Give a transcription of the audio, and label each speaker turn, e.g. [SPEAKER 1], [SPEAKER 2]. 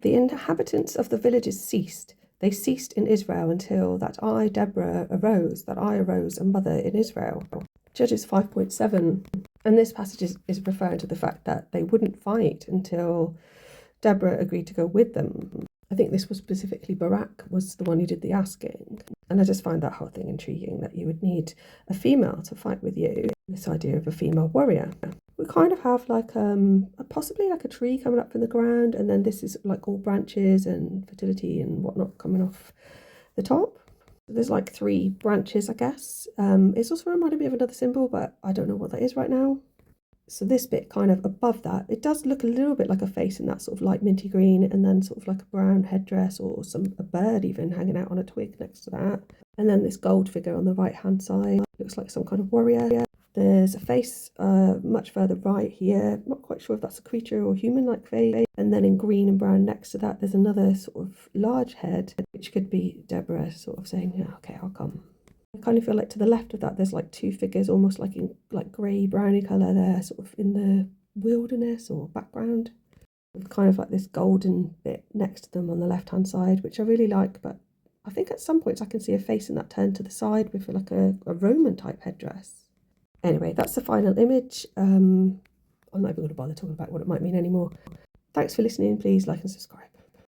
[SPEAKER 1] The inhabitants of the villages ceased. They ceased in Israel until that I, Deborah, arose, that I arose a mother in Israel. Judges 5.7. And this passage is referring to the fact that they wouldn't fight until Deborah agreed to go with them. I think this was specifically Barak was the one who did the asking. And I just find that whole thing intriguing, that you would need a female to fight with you. This idea of a female warrior. We kind of have like possibly like a tree coming up from the ground, and then this is like all branches and fertility and whatnot coming off the top. There's like 3 branches, I guess. It's also reminding me of another symbol, but I don't know what that is right now. So this bit kind of above that, it does look a little bit like a face in that sort of light minty green, and then sort of like a brown headdress or a bird even hanging out on a twig next to that. And then this gold figure on the right hand side looks like some kind of warrior. There's a face much further right here. Not quite sure if that's a creature or human-like face. And then in green and brown next to that, there's another sort of large head, which could be Deborah sort of saying, yeah, okay, I'll come. I kind of feel like to the left of that, there's like 2 figures, almost like in like grey browny colour there, sort of in the wilderness or background. With kind of like this golden bit next to them on the left-hand side, which I really like, but I think at some points I can see a face in that turned to the side with like a Roman type headdress. Anyway, that's the final image. I'm not even going to bother talking about what it might mean anymore. Thanks for listening. Please like and subscribe.